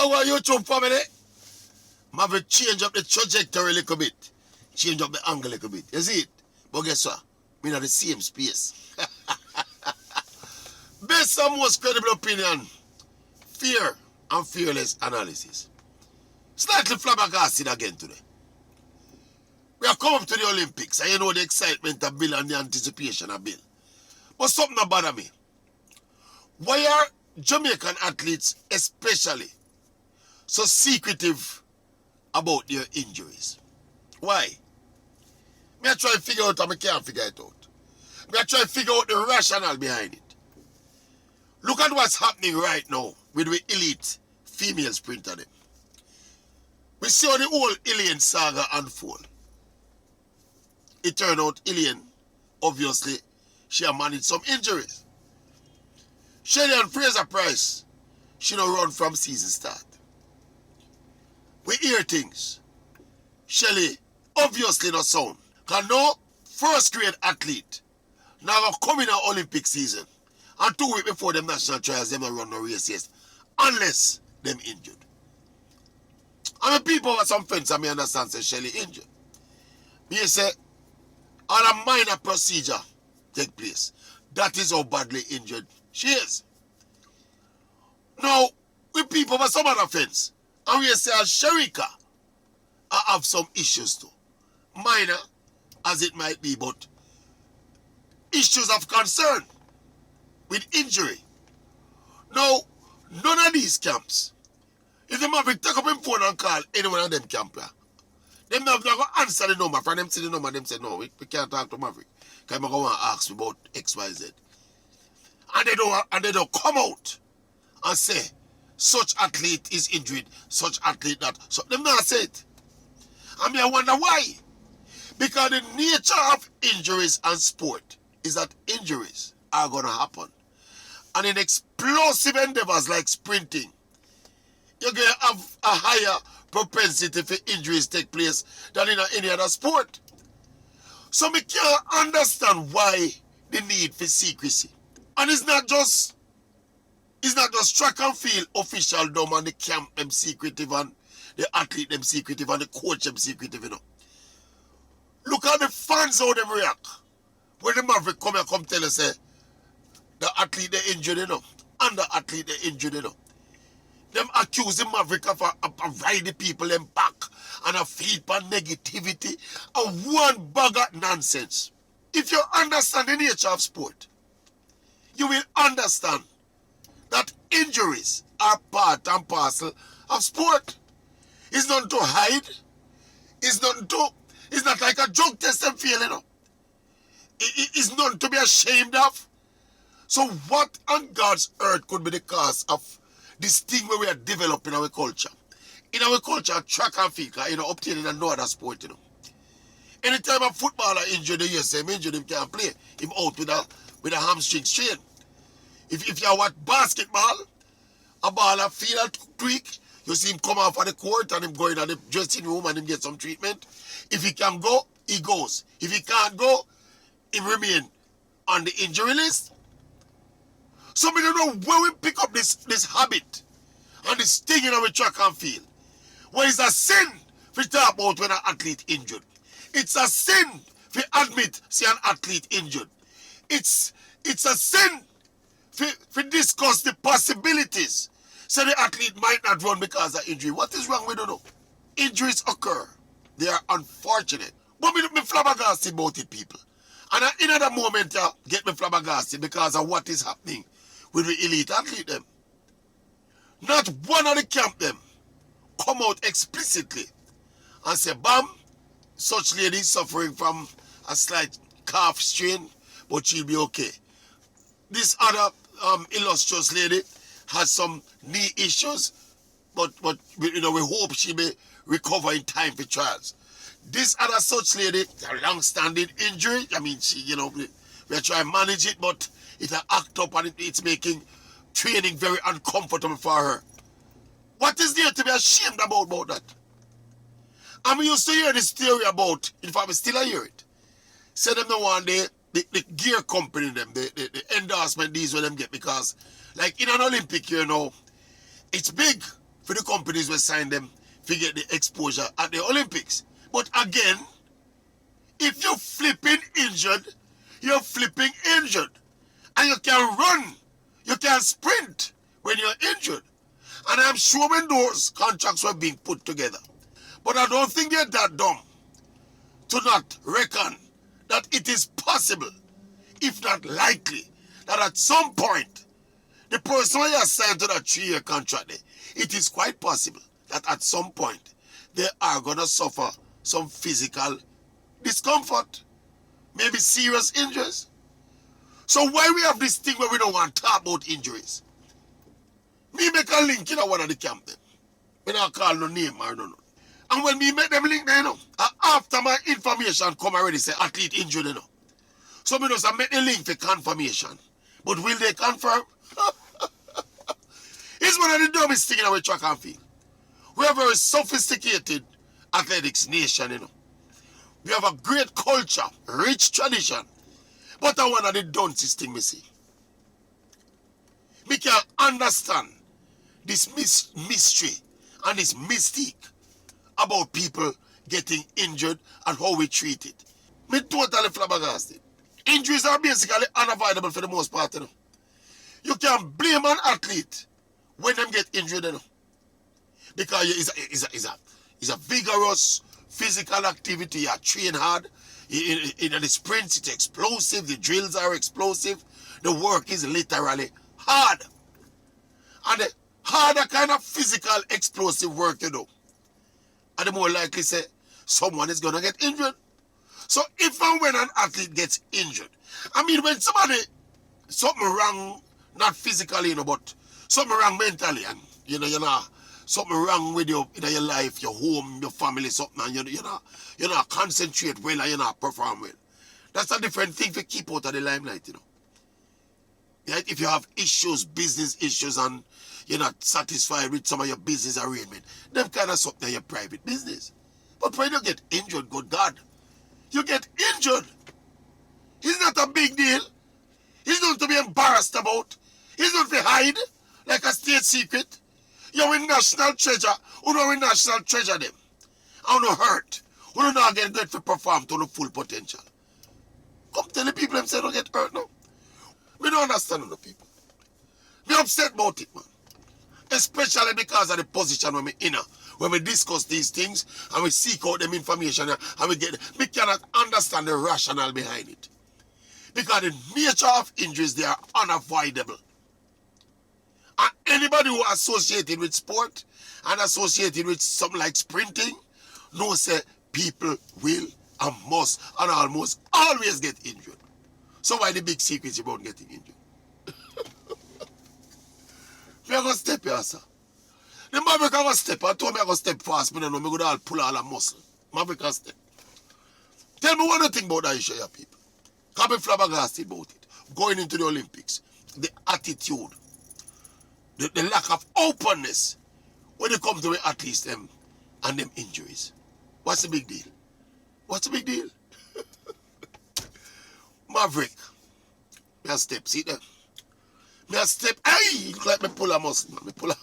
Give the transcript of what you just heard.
Our YouTube family, Maverick change up the trajectory a little bit. Change up the angle a little bit. You see it? But guess what? We're not the same space. Based on most credible opinion, fear and fearless analysis. Slightly flabbergasted again today. We have come up to the Olympics and you know the excitement of Bill and the anticipation of Bill. But something that bother me. Why are Jamaican athletes especially so secretive about their injuries? Why? Me I try to figure out and I can't figure it out. Me I try to figure out the rationale behind it. Look at what's happening right now with the elite female sprinter them. We see how the whole Ilian saga unfold. It turned out Ilian, obviously, she had managed some injuries. Shelly and Fraser Price, she no run from season start. We hear things. Shelly, obviously not sound. Because no first grade athlete now come in the Olympic season and 2 weeks before them national trials, them not run no races unless them injured. I mean, people over some fence, I may understand, say Shelly injured. Me say, all a minor procedure take place. That is how badly injured she is. Now, we people over some other fence, and we say, Sharika, I have some issues too. Minor, as it might be, but issues of concern with injury. Now, none of these camps, if the Maverick take up him phone and call any one of them camper, them not going to answer the number. From them see the number, them say, no, we can't talk to Maverick. Because I'm going to ask me about X, Y, Z. And they don't come out and say, such athlete is injured, such athlete that. So them not say it. I mean, I wonder why. Because the nature of injuries and sport is that injuries are going to happen. And in explosive endeavors like sprinting, you're going to have a higher propensity for injuries take place than in any other sport. So we can't understand why the need for secrecy. And it's not just track and field official dumb and the camp them secretive and the athlete them secretive and the coach them secretive, you know. Look at the fans how them react. When the Maverick come and come tell us, say, the athlete they injured, you know, and the athlete they injured, you know. Them accuse the Maverick of ride the people them back and a feed for negativity and one bag of nonsense. If you understand the nature of sport, you will understand that injuries are part and parcel of sport. It's not to hide. It's not like a drug test and fail, you know. It's not to be ashamed of. So what on God's earth could be the cause of this thing where we are developing our culture? In our culture, track and field, you know, obtaining no other sport, you know. Anytime a footballer injured, you say him injured, him can't play. Him out with a hamstring strain. If you watch basketball, a baller feel a tweak, you see him come off of the court and him go in the dressing room and him get some treatment. If he can go, he goes. If he can't go, he remain on the injury list. So we don't know where we pick up this habit and this thing in our track and field. Where it's a sin to talk about when an athlete injured. It's a sin to admit see an athlete injured. It's a sin to discuss the possibilities. So the athlete might not run because of injury. What is wrong? We don't know. Injuries occur. They are unfortunate. But me flabbergasted about it, people. And in another moment, get me flabbergasted because of what is happening with the elite athlete them. Not one of the camp them come out explicitly and say, bam, such lady suffering from a slight calf strain, but she'll be okay. This other illustrious lady has some knee issues, but you know, we hope she may recover in time for trials. This other such lady, a long-standing injury, I mean, she, you know, we are trying to manage it, but it'll act up and it's making training very uncomfortable for her. What is there to be ashamed about that? And we used to hear this theory about, in fact, we still hear it. Say them the one day, the gear company, them, the endorsement these will them get because, like in an Olympic, you know, it's big for the companies will sign them to get the exposure at the Olympics. But again, if you're flipping injured, you're flipping injured. And you can run, you can sprint when you're injured. And I'm sure when those contracts were being put together. But I don't think they're that dumb to not reckon that it is possible, if not likely, that at some point, the person who has signed to that 3-year contract, it is quite possible that at some point, they are going to suffer some physical discomfort, maybe serious injuries. So why we have this thing where we don't want to talk about injuries? Me make a link in one of the camp then. We don't call no name or no. And when me make them link there, you know, after my information come already say athlete injured, you know. So me just make the link for confirmation. But will they confirm? It's one of the dumbest things in our track and field. We are a very sophisticated athletics nation, you know. We have a great culture, rich tradition. But I one of the dumbest things me see. Me can understand this mystery and this mystique about people getting injured and how we treat it. Me totally flabbergasted. Injuries are basically unavoidable for the most part, you know. You can blame an athlete when them get injured, you know. Because it's a vigorous physical activity. You train hard. In the sprints, it's explosive. The drills are explosive. The work is literally hard. And the harder kind of physical explosive work you do, and the more likely say someone is going to get injured. So if and when an athlete gets injured, I mean when somebody, something wrong, not physically, you know, but something wrong mentally, and you know, something wrong with you in your life, your home, your family, something, and you know, concentrate well and you not perform well. That's a different thing to keep out of the limelight, you know. Right? If you have issues, business issues, and you're not satisfied with some of your business arrangement, them kind of something your private business. But when you get injured, good God, you get injured. It's not a big deal. It's not to be embarrassed about. It's not to hide like a state secret. You're a national treasure. Who don't national treasure them? I don't hurt. Who don't not get good to perform to the full potential. Come tell the people themselves don't get hurt now. We don't understand the people. We upset about it, man. Especially because of the position when we in, when we discuss these things and we seek out them information and we cannot understand the rationale behind it. Because the nature of injuries, they are unavoidable. And anybody who associated with sport and associated with something like sprinting knows that people will and must and almost always get injured. So why the big secret about getting injured? We are going to step here, sir. The Maverick are going to step. I told me I'm going to step fast, but I know I'm going to pull all the muscle. Maverick can step. Tell me one thing about that issue, your people. Can't be flabbergasted about it. Going into the Olympics, the attitude, the lack of openness when it comes to the athletes them and them injuries. What's the big deal? What's the big deal? Maverick. Me a step, see there? Me a step. Hey, look like me pull a muscle. Me pull a